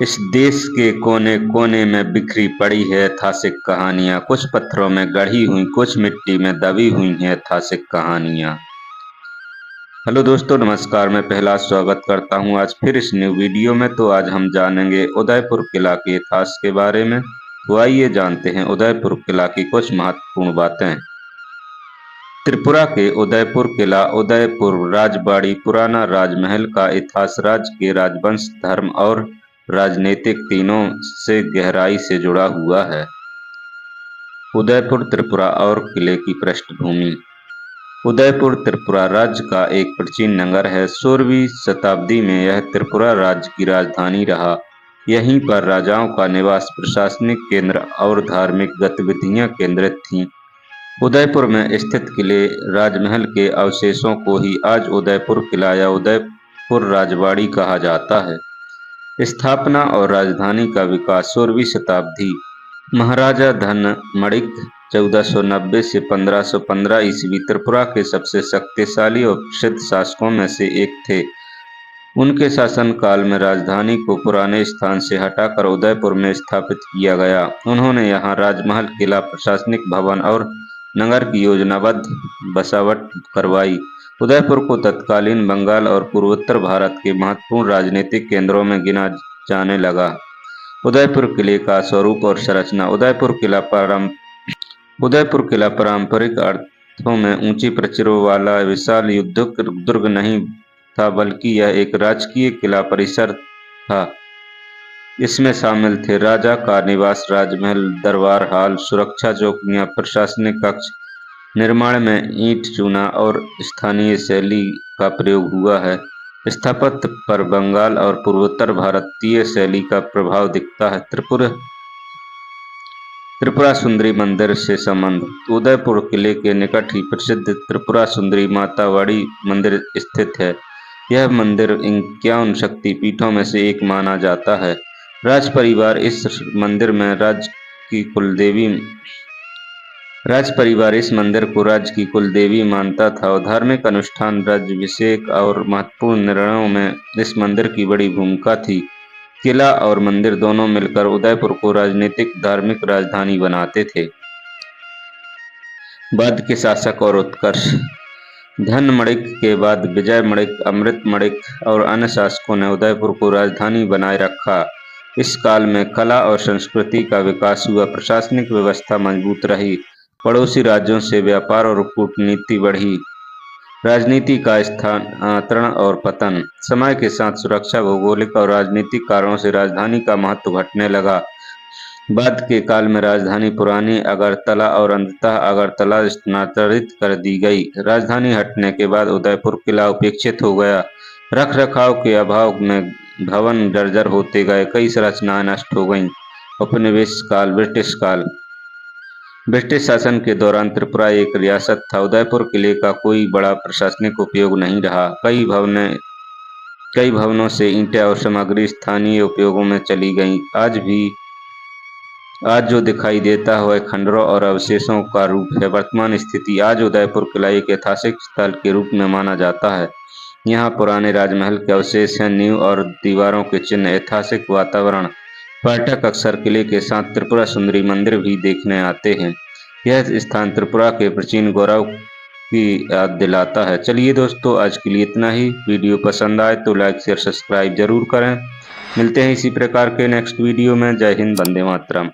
इस देश के कोने कोने में बिखरी पड़ी है ऐतिहासिक कहानियां, कुछ पत्थरों में गढ़ी हुई, कुछ मिट्टी में दबी हुई हैं ऐतिहासिक कहानियां। हेलो दोस्तों, नमस्कार। मैं पहला स्वागत करता हूं आज फिर इस न्यू वीडियो में। तो आज हम जानेंगे उदयपुर किला के इतिहास के बारे में। तो आइए जानते हैं उदयपुर किला की कुछ महत्वपूर्ण बातें। त्रिपुरा के उदयपुर किला उदयपुर राजबाड़ी पुराना राजमहल का इतिहास राज्य के राजवंश, धर्म और राजनीतिक तीनों से गहराई से जुड़ा हुआ है। उदयपुर त्रिपुरा और किले की पृष्ठभूमि। उदयपुर त्रिपुरा राज्य का एक प्राचीन नगर है। 16वीं शताब्दी में यह त्रिपुरा राज्य की राजधानी रहा। यहीं पर राजाओं का निवास, प्रशासनिक केंद्र और धार्मिक गतिविधियां केंद्रित थीं। उदयपुर में स्थित किले राजमहल के अवशेषों को ही आज उदयपुर किला या उदयपुर राजवाड़ी कहा जाता है। स्थापना और राजधानी का विकास। 16वीं शताब्दी। महाराजा धनमणिक 1490 से 1515 ईस्वी त्रिपुरा के सबसे शक्तिशाली और प्रसिद्ध शासकों में से एक थे। उनके शासनकाल में राजधानी को पुराने स्थान से हटाकर उदयपुर में स्थापित किया गया। उन्होंने यहाँ राजमहल, किला, प्रशासनिक भवन और नगर की योजनाबद्ध बसावट करवाई। उदयपुर को तत्कालीन बंगाल और पूर्वोत्तर भारत के महत्वपूर्ण राजनीतिक केंद्रों में गिना जाने लगा। उदयपुर किले का स्वरूप और संरचना। उदयपुर किला पारंपरिक अर्थों में ऊंची प्राचीरों वाला विशाल युद्धक दुर्ग नहीं था, बल्कि यह एक राजकीय किला परिसर था। इसमें शामिल थे राजा का निवास, राजमहल, दरबार हाल, सुरक्षा चौकियां, प्रशासनिक कक्ष। निर्माण में ईंट, चूना और स्थानीय शैली का प्रयोग हुआ है। स्थापत्य पर बंगाल और पूर्वोत्तर भारतीय शैली का प्रभाव दिखता है। त्रिपुरा सुंदरी मंदिर से संबंध। उदयपुर किले के निकट ही प्रसिद्ध त्रिपुरा सुंदरी मातावाड़ी मंदिर स्थित है। यह मंदिर 51 शक्तिपीठों में से एक माना जाता है। राज परिवार इस मंदिर को राज्य की कुलदेवी मानता था और धार्मिक अनुष्ठान, राज्याभिषेक और महत्वपूर्ण निर्णयों में इस मंदिर की बड़ी भूमिका थी। किला और मंदिर दोनों मिलकर उदयपुर को राजनीतिक धार्मिक राजधानी बनाते थे। बाद के शासक और उत्कर्ष। धनमणिक के बाद विजयमणिक, अमृतमणिक और अन्य शासकों ने उदयपुर को राजधानी बनाए रखा। इस काल में कला और संस्कृति का विकास हुआ, प्रशासनिक व्यवस्था मजबूत रही, पड़ोसी राज्यों से व्यापार और कूटनीति बढ़ी। राजनीति का स्थानांतरण और पतन। समय के साथ सुरक्षा, भौगोलिक और राजनीतिक कारणों से राजधानी का महत्व घटने लगा। बाद के काल में राजधानी पुरानी अगरतला और अंततः अगरतला स्थानांतरित कर दी गई। राजधानी हटने के बाद उदयपुर किला उपेक्षित हो गया। रख रखाव के अभाव में भवन जर्जर होते गए, कई संरचनाएं नष्ट हो गईं। उपनिवेश काल। ब्रिटिश काल। ब्रिटिश शासन के दौरान त्रिपुरा एक रियासत था। उदयपुर किले का कोई बड़ा प्रशासनिक उपयोग नहीं रहा। कई भवनों से ईंटें और सामग्री स्थानीय उपयोगों में चली गईं। आज जो दिखाई देता है वह खंडरों और अवशेषों का रूप है। वर्तमान स्थिति। आज उदयपुर किला एक ऐतिहासिक स्थल के रूप में माना जाता है। यहाँ पुराने राजमहल के अवशेष हैं, नींव और दीवारों के चिन्ह, ऐतिहासिक वातावरण। पर्यटक अक्सर किले के साथ त्रिपुरा सुंदरी मंदिर भी देखने आते हैं। यह स्थान त्रिपुरा के प्राचीन गौरव की याद दिलाता है। चलिए दोस्तों, आज के लिए इतना ही। वीडियो पसंद आए तो लाइक, शेयर, सब्सक्राइब जरूर करें। मिलते हैं इसी प्रकार के नेक्स्ट वीडियो में। जय हिंद, वंदे मातरम।